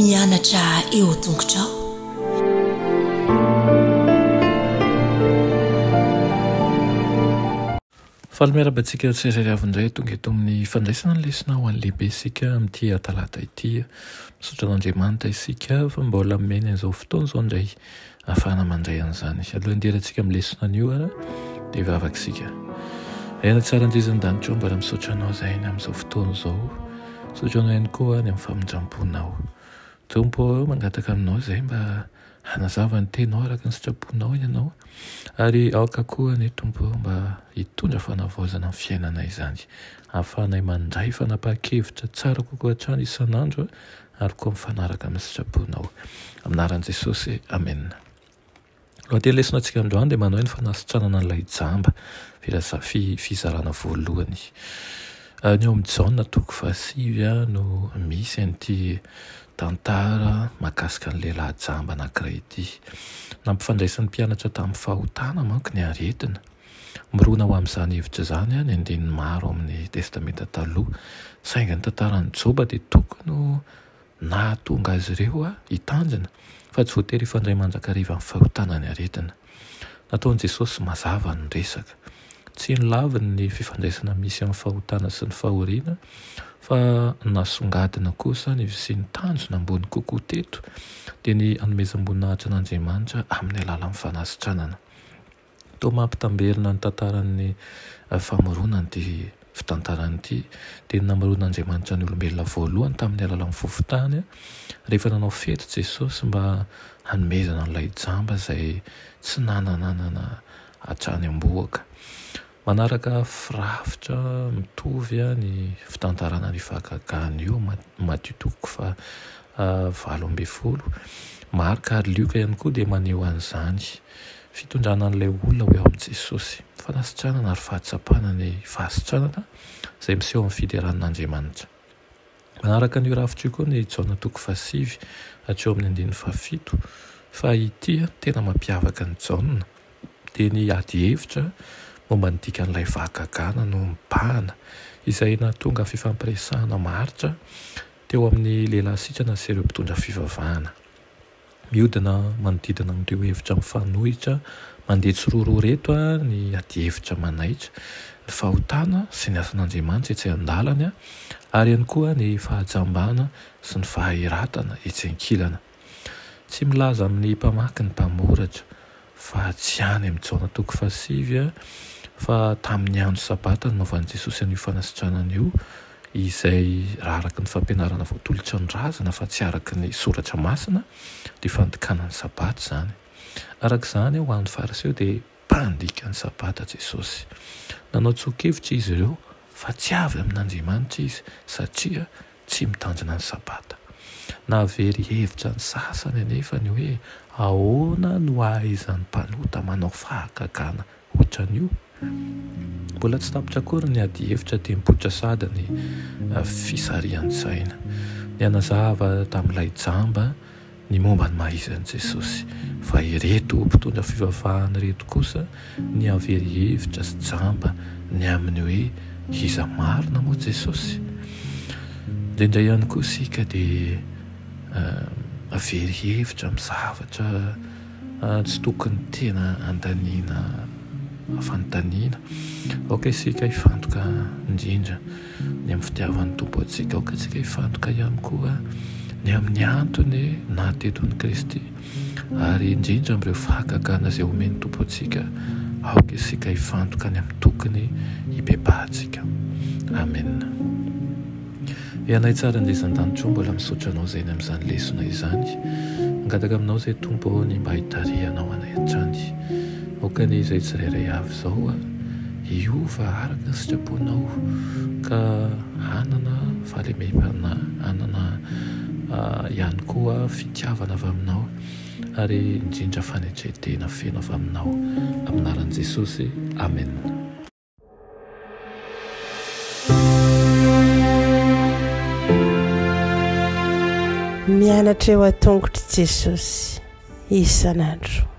mianatra eo tongotrao. Falomerabantsika tsirairavindray tonga eto amin'ny fandraisana ny lesona ho an'ny lehibe isika amin'ity talata ity. Misaotra an'Andriamanitra isika fa mbola mena an'izao fotoana izao indray ahafahana mandray an'izany. Aloha handerantsika amin'ny lesona anio ara dia vavaka isika. Aina tsara andrizan-danitra mbola misaotra anao izay amin'izao fotoana izao. Misaotra anao ihany koa ny amin'ny famindramponao. Tompo mangataka aminao izay mba hanazava ny tenao araka ny sitraponao ianao, ary aoka koa ny tompo mba hitondra fanavaozana amin'ny fiainana izany, ahafahanay mandray fanapahan-kevitra tsara kokoa hatrany isan'andro, ary koa mifanaraka amin'ny sitraponao. Aminaran'i Jesosy, amen. Lohateny lesonantsika androany dia manao ny fanasitranana an'ilay jamba fizarana voalohany. Ny ao amin'ny Jaona 9 no misy an'ity tantara mahakasika ny lehilahy jamba anankiray ity. Nampifandraisan'ny mpianatra tamin'ny fahotana manko ny aretina. Mirona ho amin'izany hevitra izany ny andininy maro amin'ny testamenta taloha, saingy ny tantaran'ny Joba dia tokony nahatonga azy ireo hitanjina, fa tsy voatery ifandray manjakariva amin'ny fahotana ny aretina. Nataon'i Jesosy mazava ny resaka. Tsy nilaviny ny fifandraisana misy amin'ny fahotana sy ny fahoriana, fa nasongadina kosa ny sy ny tanjona ambony kokoa teto dia ny hanomezam-boninahitra an'Andriamanitra amin'ny alalan'ny fanasitranana. Toa mampitamberina ny tantaran'ny famoronana ity fitantarana ity, dia namoron'Andriamanitra ny olombelona voalohany tamin'ny alalan'ny fofotany rehefa nanao fety Jesosy mba hanomezana an'ilay jamba izay tsy nananana hatrany amboaka. Manaraka firafitra mitovy ny fitantarana ny fahagagahana io, Matthieu 7:20. Marka ary Luka ihany koa dia maneho an'izany fitondrana an'ilay olona ho eo amin'i Jesosy, fanasitranana ary fahatsapana ny fahasitranana izay miseho amin'ny fideran'Andriamanitra. Manaraka ny rafitra io koa ny Jaona 7 hatreo amin'ny 7, fa ity tena mampiavaka ny Jaona dia ny ady hevitra momba ny dikan'ilay fahagagahana no mibahana, izay nahatonga fifampiresahana maritra teo amin'ny lehilahy sitrana sy ireo mpitondra fivavahana. Mihodina manodidina amin'ireo hevitra mifanohitra mandeha tsiroro reto ny ady hevitra manaitra, ny fahotana sy ny asan'Andriamanitra etsy an-dalany, ary ihany koa ny fahajambana sy ny fahiratana etsy ankilana. Tsy milaza amin'ny mpamaky ny mpamoratra, fa tsy any amin'ny Jaona 7 fa tamin'ny andro sabata no nanaovan'i Jesosy an'io fanasitranana io, izay raha araka ny fampianarana voatolotra ny razana fa tsy araka ny soratra masina dia fandikanan'ny sabata izany. Araka izany ho an'ny fariseo dia mpandika ny sabata Jesosy. Nanao tsoa-kevitra izy ireo fa tsy avy amin'Andriamanitra izy satria tsy mitandrina ny sabata. Nahavery hevitra ny sasany anefa ny hoe ahoana no ahaizan'ny mpanota manao fahagagahana ohatran'io. Mbola tsy tapitra akory ny ady hevitra tempotra sada ny fisarian-tsaina. Ny anazava tamin'ilay jamba ny momba ny mahaizan'i Jesosy, fa ireto mpitondra fivavahana ireto kosa ny havery hevitra sy jamba ny amin'ny hoe iza marina moa Jesosy. Indraindray ihany koa isika dia havery hevitra amin'ny zavatra tsy tokony tena andaniana fanontaniana. Aoka isika hifantoka indrindra ny amin'ny fitiavan'ny tompo antsika, aoka isika hifantoka ihany koa ny amin'ny antony nahateton'i Kristy, ary indrindra amin'ireo fahagagahana izay omeny tompo antsika, aoka isika hifantoka ny amin'ny tokony hibebahantsika. Amen. Ianay tsara andrizan-danitra mbola misaotra anao izay amin'izany lesona izany, mangataka aminao izay tompo ny mba hitarihanao anay hatrany. Aoka ny izay tsirairay avy izao hiova araka ny sitraponao, ka hanana fahalemehana, hanana ihany koa fitiavana avy aminao, ary indrindra fanetretena feno avy aminao. Aminaran'i Jesosy, amen. Mianatra eo an-tongotra Jesosy isan'andro.